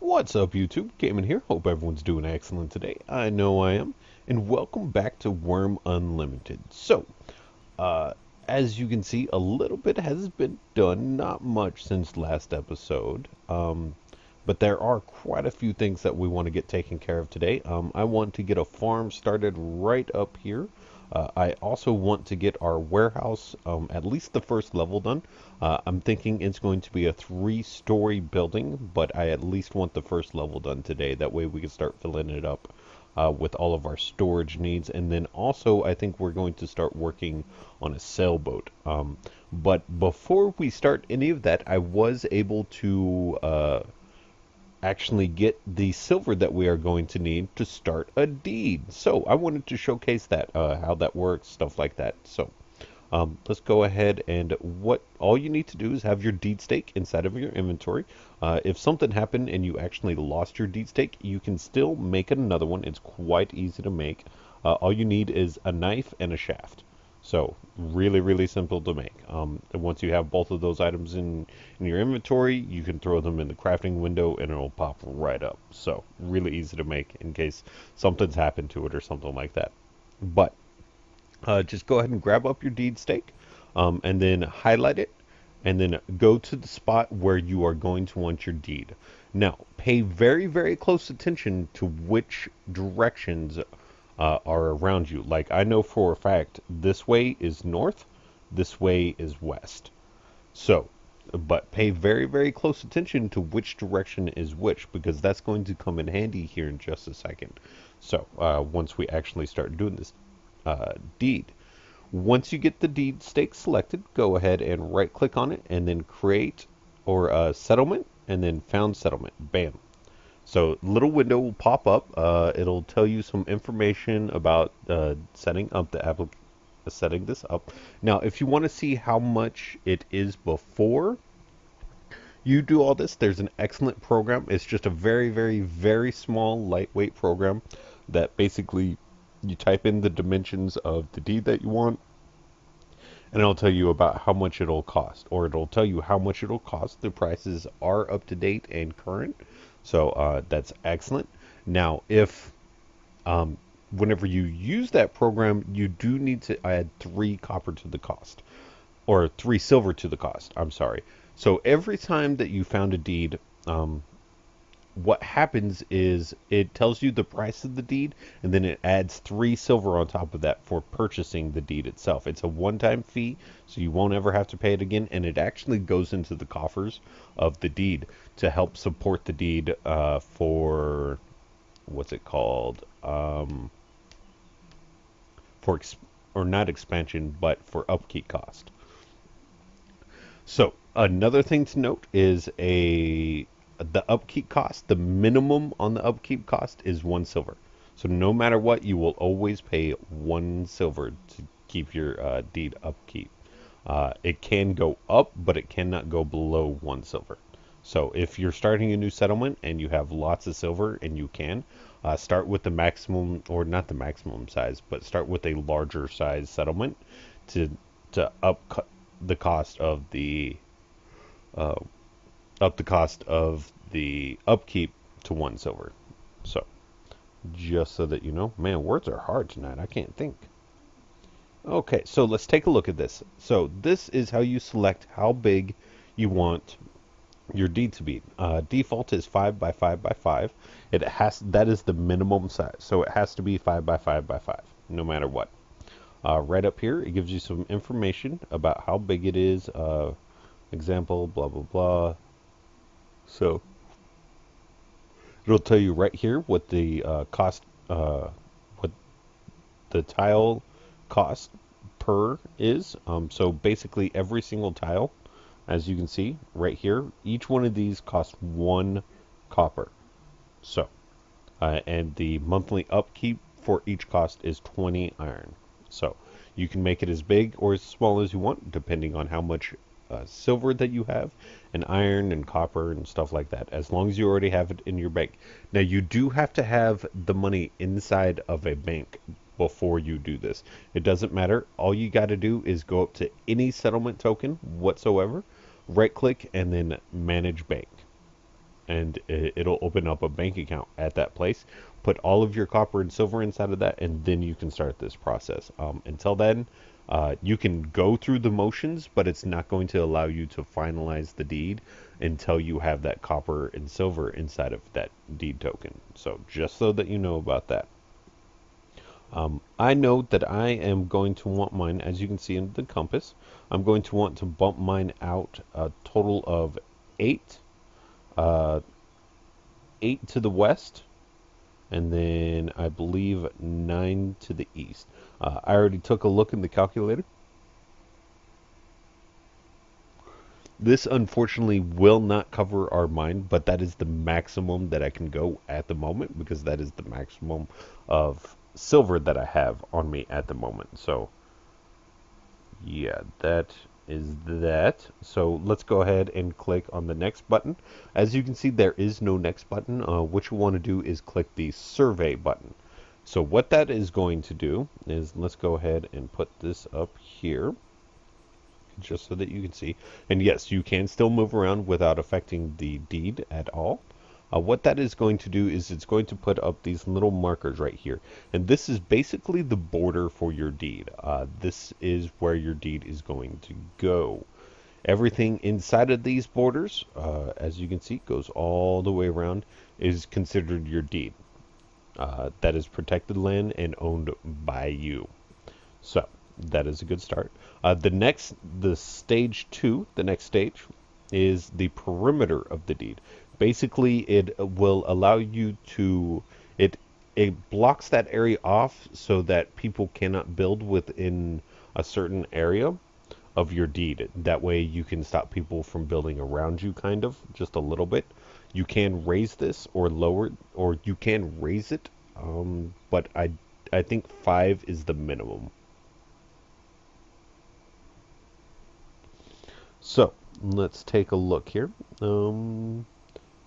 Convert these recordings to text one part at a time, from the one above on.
What's up, YouTube? Khaymann here. Hope everyone's doing excellent today. I know I am. And welcome back to Wurm Unlimited. Uh, as you can see, a little bit has been done. Not much since last episode. But there are quite a few things that we want to get taken care of today. I want to get a farm started right up here. I also want to get our warehouse, at least the first level done. I'm thinking it's going to be a 3-story building, but I at least want the first level done today. That way we can start filling it up with all of our storage needs. And then also, I think we're going to start working on a sailboat. But before we start any of that, I was able to actually get the silver that we are going to need to start a deed. So I wanted to showcase that, how that works, stuff like that. So let's go ahead, and what all you need to do is have your deed stake inside of your inventory. If something happened and you actually lost your deed stake, you can still make another one. It's quite easy to make. All you need is a knife and a shaft. So really simple to make. And once you have both of those items in your inventory, you can throw them in the crafting window and it'll pop right up. So really easy to make in case something's happened to it or something like that. But just go ahead and grab up your deed stake, and then highlight it, and then go to the spot where you are going to want your deed. Now, pay very close attention to which directions are around you. Like, I know for a fact this way is north, this way is west. So, but pay very close attention to which direction is which, because that's going to come in handy here in just a second. So, once we actually start doing this deed. Once you get the deed stake selected, go ahead and right click on it and then create or settlement and then found settlement. Bam. So little window will pop up. It'll tell you some information about setting this up. Now, if you want to see how much it is before you do all this, there's an excellent program. It's just a very small, lightweight program that basically you type in the dimensions of the deed that you want, and it'll tell you about how much it'll cost, or it'll tell you how much it'll cost. The prices are up to date and current, so that's excellent. Now, if whenever you use that program, you do need to add 3 copper to the cost, or 3 silver to the cost. I'm sorry. So every time that you found a deed, what happens is it tells you the price of the deed, and then it adds 3 silver on top of that for purchasing the deed itself. It's a one-time fee, so you won't ever have to pay it again, and it actually goes into the coffers of the deed to help support the deed for what's it called? Or not expansion, but for upkeep cost. So another thing to note is the upkeep cost, the minimum on the upkeep cost is 1 silver. So no matter what, you will always pay 1 silver to keep your deed upkeep. It can go up, but it cannot go below 1 silver. So if you're starting a new settlement and you have lots of silver, and you can, start with the maximum, or not the maximum size, but start with a larger size settlement to up the cost of the upkeep to 1 silver. So, just so that you know, man, words are hard tonight. I can't think. Okay, so let's take a look at this. So this is how you select how big you want your deed to be. Default is 5 by 5 by 5. That is the minimum size, so it has to be 5 by 5 by 5, no matter what. Right up here, it gives you some information about how big it is. Example, blah blah. So it'll tell you right here what the cost, what the tile cost per is. So basically every single tile, as you can see right here, each one of these costs 1 copper. So, and the monthly upkeep for each cost is 20 iron. So you can make it as big or as small as you want, depending on how much silver that you have, and iron and copper and stuff like that, as long as you already have it in your bank. Now, you do have to have the money inside of a bank before you do this. It doesn't matter. All you got to do is go up to any settlement token whatsoever, right click, and then manage bank. and it'll open up a bank account at that place. Put all of your copper and silver inside of that, and then you can start this process. Until then, you can go through the motions, but it's not going to allow you to finalize the deed until you have that copper and silver inside of that deed token. So just so that you know about that. I know that I am going to want mine, as you can see in the compass, I'm going to want to bump mine out a total of 8. Uh, 8 to the west, and then I believe 9 to the east. I already took a look in the calculator. This unfortunately will not cover our mine, but that is the maximum that I can go at the moment because that is the maximum of silver that I have on me at the moment. So yeah, that is that. So let's go ahead and click on the next button. As you can see, there is no next button. What you want to do is click the survey button. So what that is going to do is, let's go ahead and put this up here just so that you can see. And yes, you can still move around without affecting the deed at all. What that is going to do is it's going to put up these little markers right here. And this is basically the border for your deed. This is where your deed is going to go. Everything inside of these borders, as you can see, goes all the way around, is considered your deed. That is protected land and owned by you. So that is a good start. The stage 2, the next stage, is the perimeter of the deed. Basically, it will allow you to, it blocks that area off so that people cannot build within a certain area of your deed. That way you can stop people from building around you, kind of, just a little bit. You can raise this or lower, or you can raise it, but I think 5 is the minimum. So let's take a look here.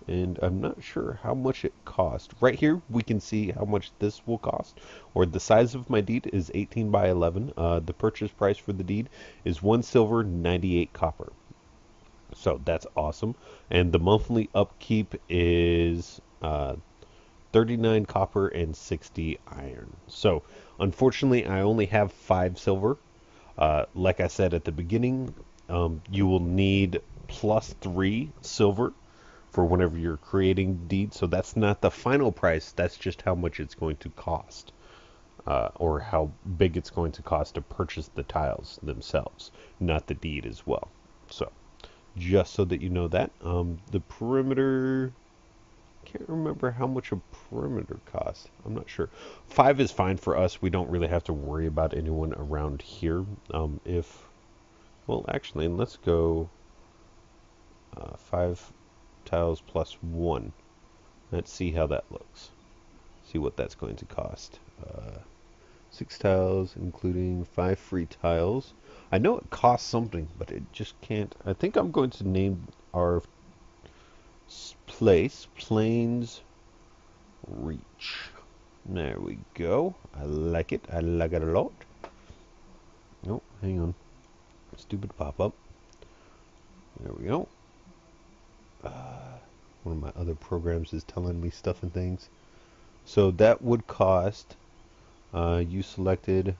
And I'm not sure how much it cost. Right here, we can see how much this will cost, or the size of my deed is 18 by 11. The purchase price for the deed is 1 silver, 98 copper. So that's awesome. And the monthly upkeep is 39 copper and 60 iron. So unfortunately, I only have 5 silver. Like I said at the beginning, you will need +3 silver for whenever you're creating deeds. So that's not the final price. That's just how much it's going to cost, or how big it's going to cost to purchase the tiles themselves, not the deed as well. So just so that you know that. The perimeter, can't remember how much a perimeter costs. I'm not sure. 5 is fine for us. We don't really have to worry about anyone around here. Well, actually, let's go 5 tiles plus 1. Let's see how that looks. See what that's going to cost. 6 tiles, including 5 free tiles. I know it costs something, but it just can't. I think I'm going to name our place Plains Reach. There we go. I like it. I like it a lot. Oh, hang on. Stupid pop-up. There we go. One of my other programs is telling me stuff and things. So that would cost, you selected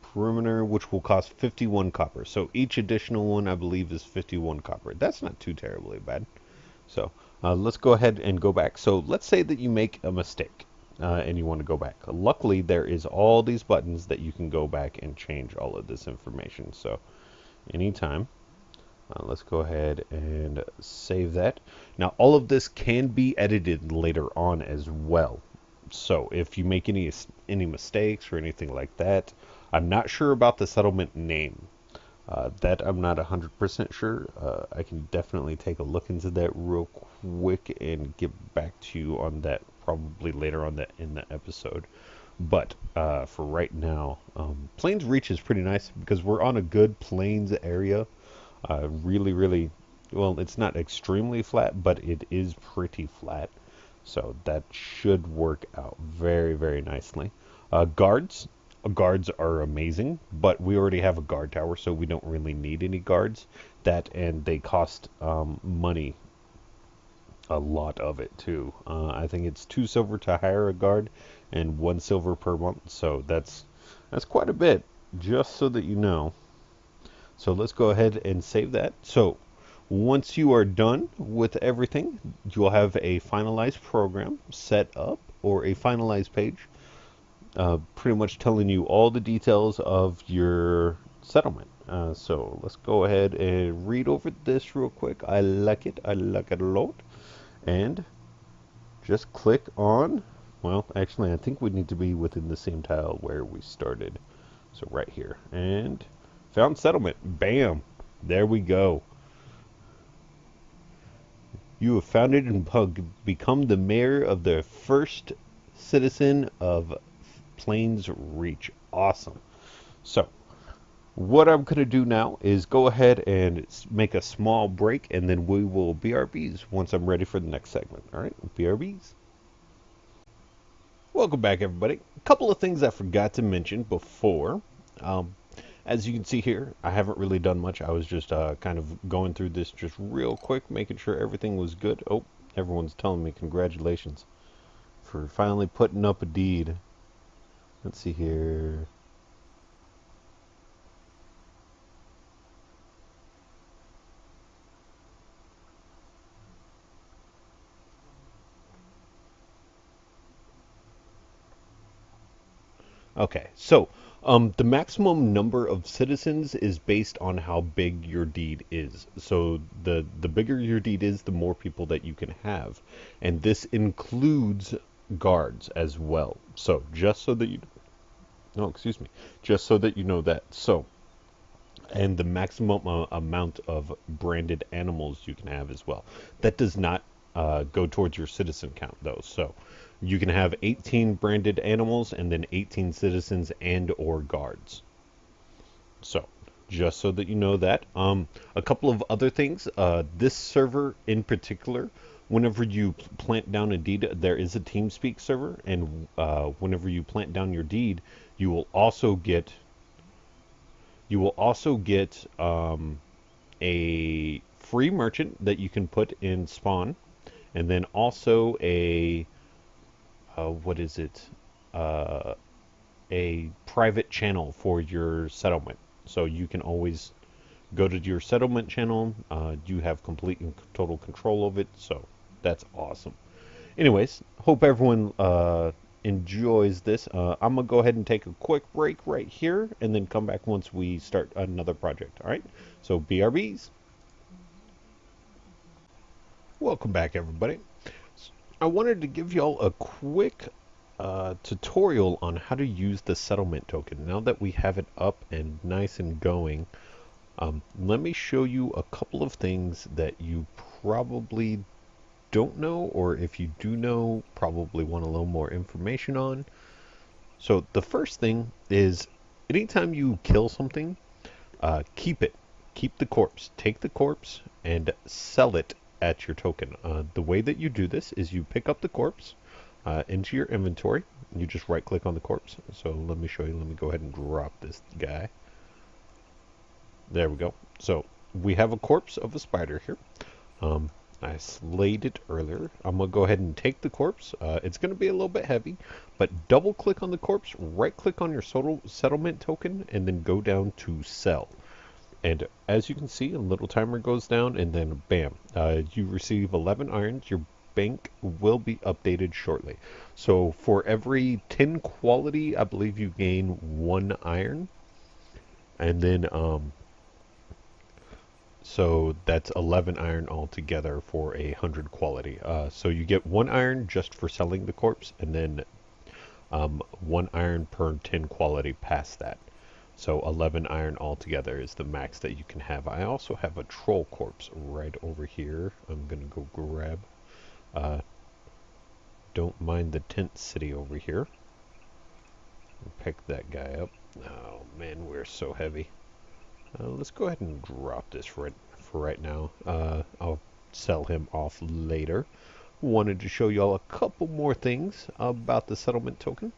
perimeter, which will cost 51 copper. So each additional one, I believe, is 51 copper. That's not too terribly bad. So let's go ahead and go back. So let's say that you make a mistake and you want to go back. Luckily, there is all these buttons that you can go back and change all of this information. So anytime. Let's go ahead and save that. Now, all of this can be edited later on as well. So if you make any mistakes or anything like that, I'm not sure about the settlement name. That I'm not 100% sure. I can definitely take a look into that real quick and get back to you on that probably later on in the episode. But for right now, Plains Reach is pretty nice because we're on a good plains area. Really, well, it's not extremely flat, but it is pretty flat. So that should work out very nicely. Guards are amazing, but we already have a guard tower, so we don't really need any guards. That, and they cost money a lot of it too. I think it's 2 silver to hire a guard, and 1 silver per month. So that's quite a bit, just so that you know. So let's go ahead and save that. So once you are done with everything, you'll have a finalized program set up, or a finalized page, pretty much telling you all the details of your settlement. So let's go ahead and read over this real quick. I like it. I like it a lot. And just click on, well, actually, I think we need to be within the same tile where we started. So right here. And found settlement. Bam. There we go. You have founded and become the mayor of the first citizen of Plains Reach. Awesome. So, what I'm going to do now is go ahead and make a small break, and then we will BRBs once I'm ready for the next segment. All right, BRBs. Welcome back, everybody. A couple of things I forgot to mention before. As you can see here, I haven't really done much. I was just kind of going through this just real quick, making sure everything was good. Oh, everyone's telling me congratulations for finally putting up a deed. Let's see here. Okay, so the maximum number of citizens is based on how big your deed is. So the bigger your deed is, the more people that you can have, and this includes guards as well. So just so that you, no, excuse me, just so that you know that. So, and the maximum amount of branded animals you can have as well. That does not go towards your citizen count though. So you can have 18 branded animals and then 18 citizens and or guards. So just so that you know that. A couple of other things. This server in particular, whenever you plant down a deed, there is a TeamSpeak server, and whenever you plant down your deed, you will also get a free merchant that you can put in spawn, and then also a what is it? Uh, a private channel for your settlement. So you can always go to your settlement channel. You have complete and total control of it. So that's awesome. Anyways, hope everyone enjoys this. I'm going to go ahead and take a quick break right here and then come back once we start another project. All right? So BRBs. Welcome back, everybody. I wanted to give y'all a quick tutorial on how to use the settlement token. Now that we have it up and nice and going, let me show you a couple of things that you probably don't know, or if you do know, probably want a little more information on. So the first thing is, anytime you kill something, keep it. Keep the corpse. Take the corpse and sell it at your token. The way that you do this is you pick up the corpse into your inventory. You just right click on the corpse. So let me show you. Let me go ahead and drop this guy. There we go. So we have a corpse of a spider here. I slayed it earlier. I'm going to go ahead and take the corpse. It's going to be a little bit heavy, but double click on the corpse, right click on your settlement token, and then go down to sell. And as you can see, a little timer goes down, and then bam, you receive 11 irons. Your bank will be updated shortly. So for every 10 quality, I believe you gain 1 iron. And then, so that's 11 iron altogether for 100 quality. So you get 1 iron just for selling the corpse, and then 1 iron per 10 quality past that. So 11 iron altogether is the max that you can have. I also have a troll corpse right over here. I'm going to go grab. Don't mind the tent city over here. Pick that guy up. Oh man, we're so heavy. Let's go ahead and drop this for right now. I'll sell him off later. Wanted to show y'all a couple more things about the settlement token.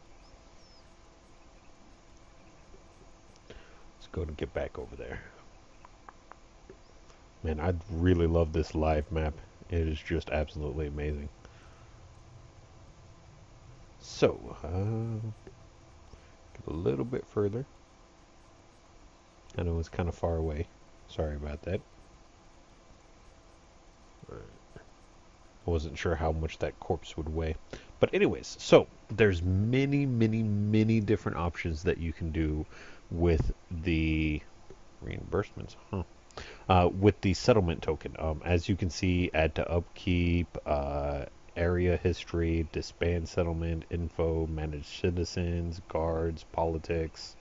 Go and get back over there. Man, I really love this live map. It is just absolutely amazing. So, get a little bit further. I know it's kind of far away. Sorry about that. I wasn't sure how much that corpse would weigh. But anyways, so there's many different options that you can do with the reimbursements, with the settlement token. As you can see, add to upkeep, area history, disband settlement, info, manage citizens, guards, politics,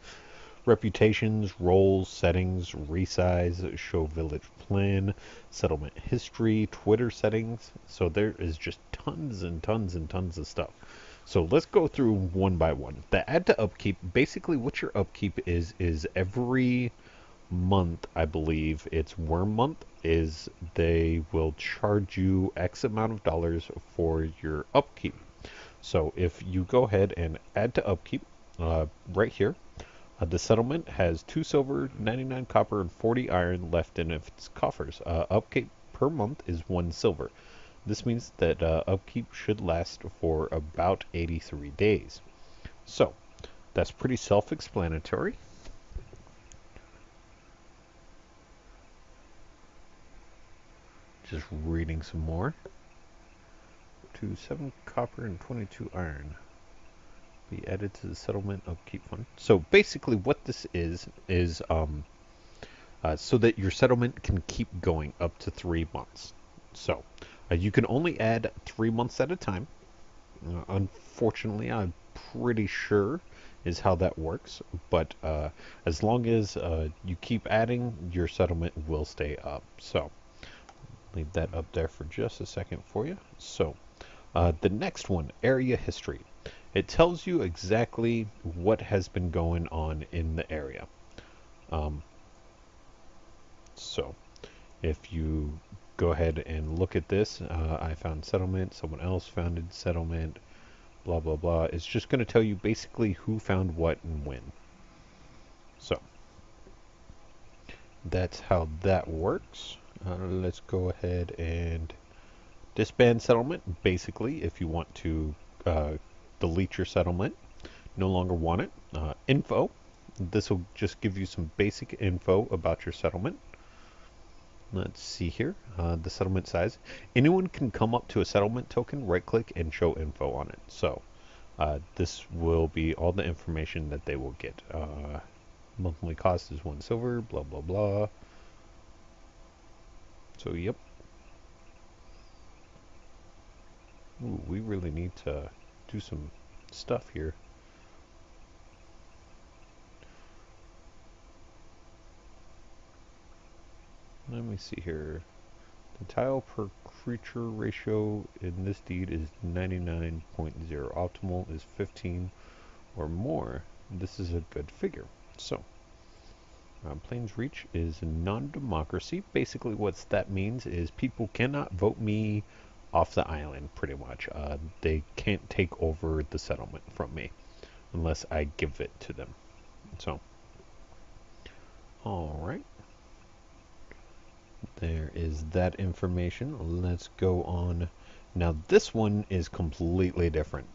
reputations, roles, settings, resize, show village plan, settlement history, Twitter settings. So there is just tons and tons and tons of stuff. So let's go through one by one. The add to upkeep, basically what your upkeep is every month, I believe it's Wurm month, is they will charge you X amount of dollars for your upkeep. So if you go ahead and add to upkeep, right here, the settlement has 2 silver, 99 copper, and 40 iron left in its coffers. Upkeep per month is 1 silver. This means that upkeep should last for about 83 days. So, that's pretty self-explanatory. Just reading some more. 7 copper and 22 iron. Be added to the settlement upkeep fund. So basically what this is so that your settlement can keep going up to 3 months. So you can only add 3 months at a time. Unfortunately, I'm pretty sure is how that works. But as long as you keep adding, your settlement will stay up. So leave that up there for just a second for you. So the next one, area history. It tells you exactly what has been going on in the area. So if you go ahead and look at this, I found settlement, someone else founded settlement, blah, blah, blah. It's just going to tell you basically who found what and when. So that's how that works. Let's go ahead and disband settlement. Basically, if you want to delete your settlement, no longer want it. Info. This will just give you some basic info about your settlement. Let's see here. The settlement size. Anyone can come up to a settlement token, right click, and show info on it. So this will be all the information that they will get. Monthly cost is 1 silver, blah, blah, blah. So, yep. Ooh, we really need to do some stuff here. Let me see here. The tile per creature ratio in this deed is 99.0. Optimal is 15 or more. This is a good figure. So, Plains Reach is non-democracy. Basically what that means is people cannot vote me off the island, pretty much. They can't take over the settlement from me unless I give it to them. So, alright. There is that information. Let's go on. Now this one is completely different.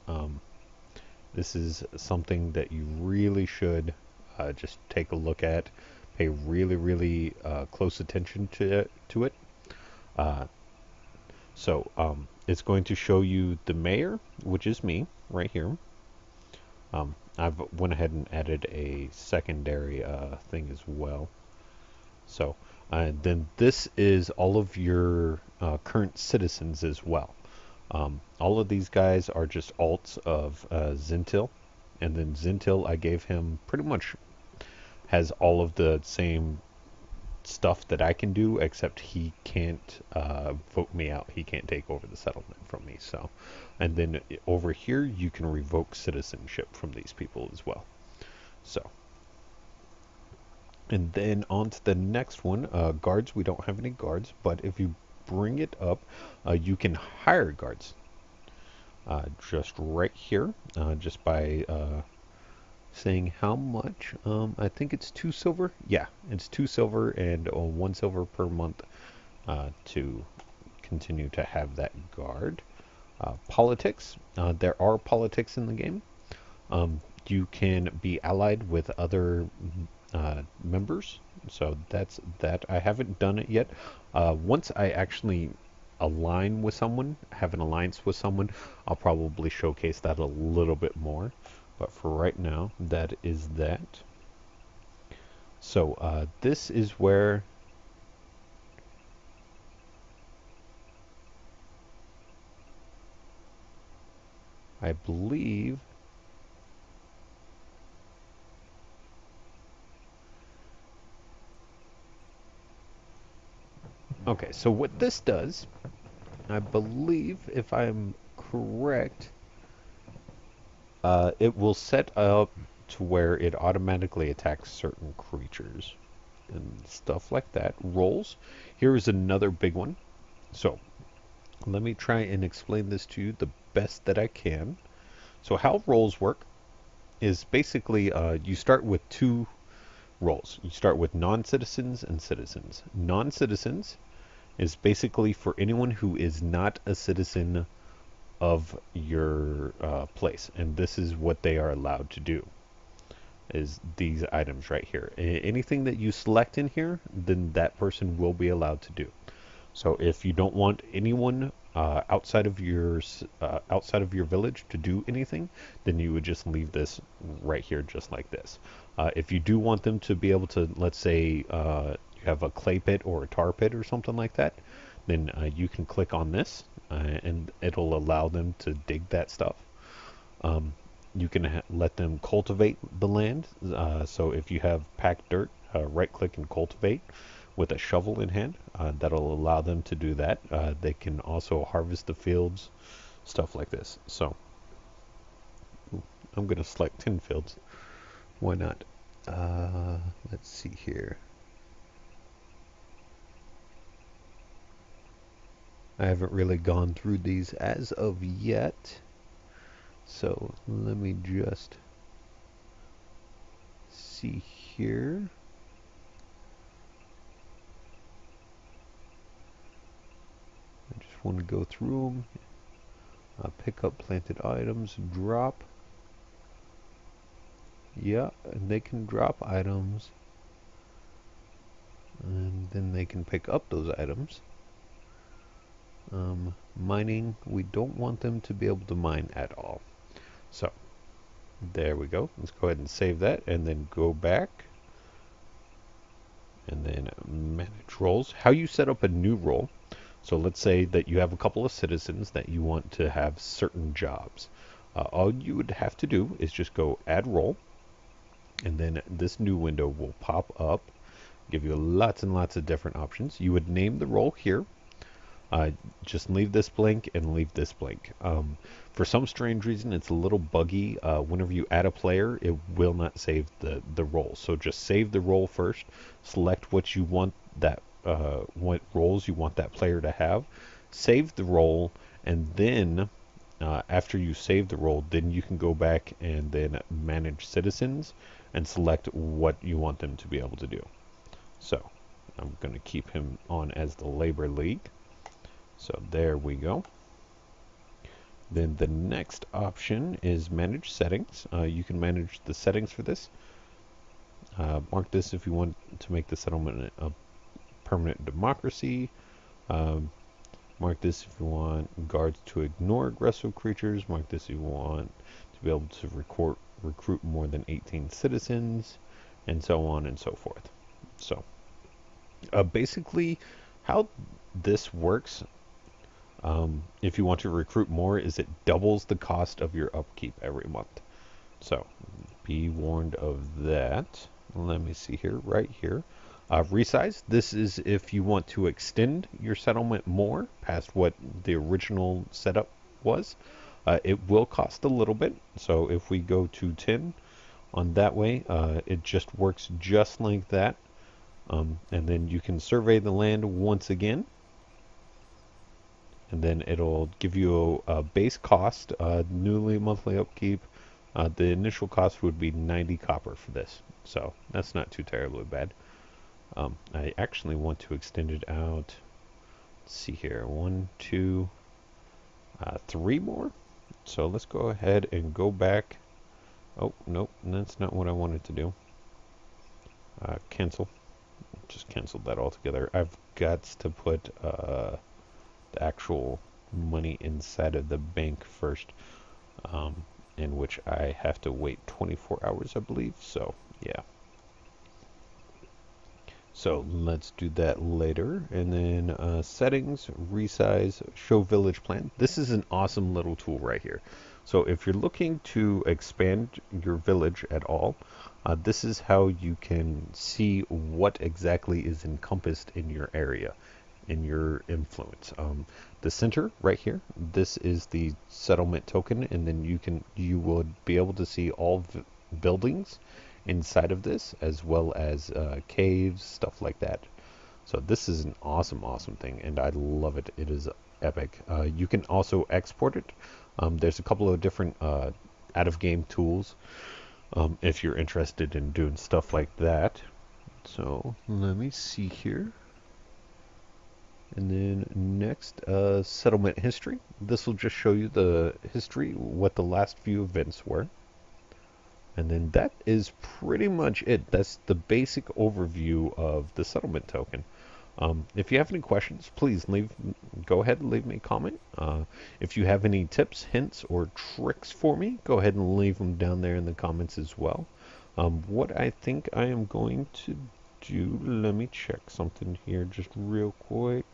This is something that you really should just take a look at. Pay really close attention to it. So it's going to show you the mayor, which is me right here. I've went ahead and added a secondary thing as well. So then this is all of your current citizens as well. All of these guys are just alts of Zintil. And then Zintil, I gave him pretty much has all of the same stuff that I can do, except he can't vote me out. He can't take over the settlement from me. So, and then over here, you can revoke citizenship from these people as well. So, and then on to the next one, guards. We don't have any guards, but if you bring it up, you can hire guards. Just right here, just by saying how much. I think it's 2 silver. Yeah, it's 2 silver and 1 silver per month to continue to have that guard. Politics. There are politics in the game. You can be allied with other members. So that's that. I haven't done it yet. Once I actually align with someone, have an alliance with someone, I'll probably showcase that a little bit more. But for right now, that is that. So this is where I believe. Okay, so what this does, I believe, if I'm correct, it will set up to where it automatically attacks certain creatures and stuff like that. Rolls. Here is another big one. So let me try and explain this to you the best that I can. So how rolls work is basically you start with two roles. You start with non-citizens and citizens. Non-citizens is basically for anyone who is not a citizen of your place, and this is what they are allowed to do. Is these items right here. Anything that you select in here, then that person will be allowed to do. So if you don't want anyone outside of your village to do anything, then you would just leave this right here, just like this. If you do want them to be able to, let's say, you have a clay pit or a tar pit or something like that, then you can click on this, and it'll allow them to dig that stuff. You can let them cultivate the land. So if you have packed dirt, right-click and cultivate with a shovel in hand. That'll allow them to do that. They can also harvest the fields, stuff like this. So I'm going to select 10 fields. Why not? Let's see here. I haven't really gone through these as of yet. So let me just see here. I just want to go through them. Pick up planted items, drop. Yeah, and they can drop items. And then they can pick up those items. Mining, we don't want them to be able to mine at all. So, there we go. Let's go ahead and save that and then go back. And then manage roles. How you set up a new role. So let's say that you have a couple of citizens that you want to have certain jobs. All you would have to do is just go add role. And then this new window will pop up. Give you lots and lots of different options. You would name the role here. Just leave this blank and leave this blank. For some strange reason, it's a little buggy. Whenever you add a player, it will not save the role. So just save the role first. Select what you want what roles you want that player to have. Save the role, and then after you save the role, then you can go back and then manage citizens and select what you want them to be able to do. So I'm going to keep him on as the Labor League. So there we go. Then the next option is manage settings. You can manage the settings for this. Mark this if you want to make the settlement a permanent democracy. Mark this if you want guards to ignore aggressive creatures. Mark this if you want to be able to recruit more than 18 citizens, and so on and so forth. So basically how this works, if you want to recruit more, is it doubles the cost of your upkeep every month. So be warned of that. Let me see here, right here. Resize, this is if you want to extend your settlement more past what the original setup was. It will cost a little bit. So if we go to 10 on that way, it just works just like that. And then you can survey the land once again. And then it'll give you a base cost, newly monthly upkeep. The initial cost would be 90 copper for this. So that's not too terribly bad. I actually want to extend it out Let's see here. One, two, three more. So let's go ahead and go back. Oh, nope, that's not what I wanted to do. Cancel. Just canceled that altogether. I've got to put the actual money inside of the bank first, in which I have to wait 24 hours, I believe. So, yeah. So let's do that later. And then settings, resize, show village plan. This is an awesome little tool right here. So if you're looking to expand your village at all, this is how you can see what exactly is encompassed in your area, in your influence. The center right here, this is the settlement token, and then you would be able to see all buildings inside of this, as well as caves, stuff like that. So this is an awesome, awesome thing, and I love it. It is epic. You can also export it. There's a couple of different out-of-game tools if you're interested in doing stuff like that. So let me see here. And then next, settlement history. This will just show you the history, what the last few events were. And then that is pretty much it. That's the basic overview of the settlement token. If you have any questions, please go ahead and leave me a comment. If you have any tips, hints, or tricks for me, go ahead and leave them down there in the comments as well. What I think I am going to do, let me check something here just real quick.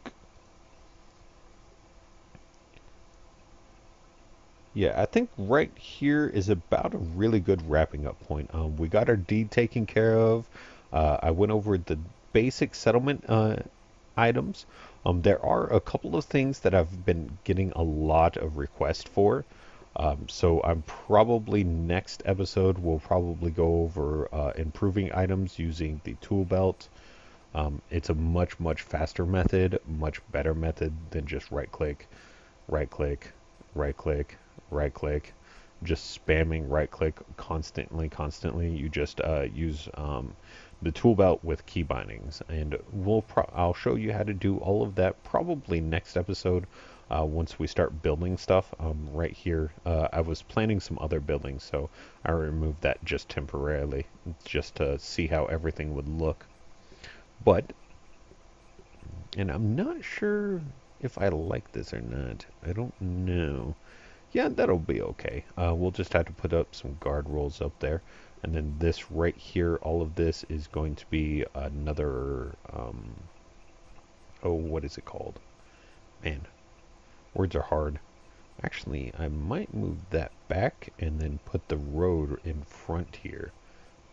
Yeah, I think right here is about a really good wrapping up point. We got our deed taken care of. I went over the basic settlement items. There are a couple of things that I've been getting a lot of requests for. So I'm probably next episode we'll probably go over improving items using the tool belt. It's a much faster method, much better method than just right click, right click, right click, right click, just spamming right click constantly. You just use the tool belt with key bindings, and I'll show you how to do all of that probably next episode once we start building stuff. Right here, I was planning some other buildings, so I removed that just temporarily, just to see how everything would look. And I'm not sure if I like this or not. I don't know. Yeah, that'll be okay. We'll just have to put up some guard rolls up there. And then this right here, all of this is going to be another, oh, what is it called? Man, words are hard. Actually, I might move that back and then put the road in front here.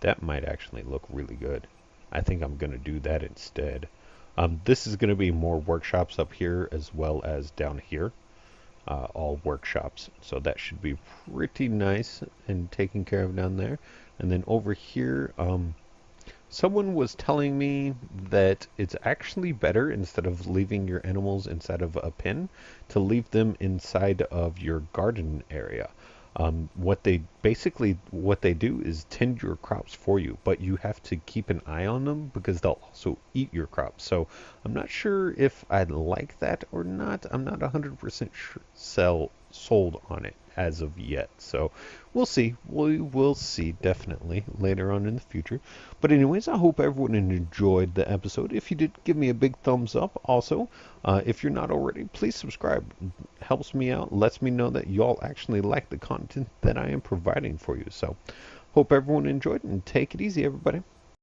That might actually look really good. I think I'm going to do that instead. This is going to be more workshops up here as well as down here. All workshops. So that should be pretty nice and taken care of down there. And then over here, someone was telling me that it's actually better, instead of leaving your animals inside of a pen, to leave them inside of your garden area. What they do is tend your crops for you, but you have to keep an eye on them because they'll also eat your crops. So I'm not sure if I like that or not. I'm not 100% sold on it as of yet. So we'll see. We will see definitely later on in the future. But anyways, I hope everyone enjoyed the episode. If you did, give me a big thumbs up. Also, if you're not already, please subscribe. Helps me out, lets me know that y'all actually like the content that I am providing for you. So hope everyone enjoyed, and take it easy, everybody.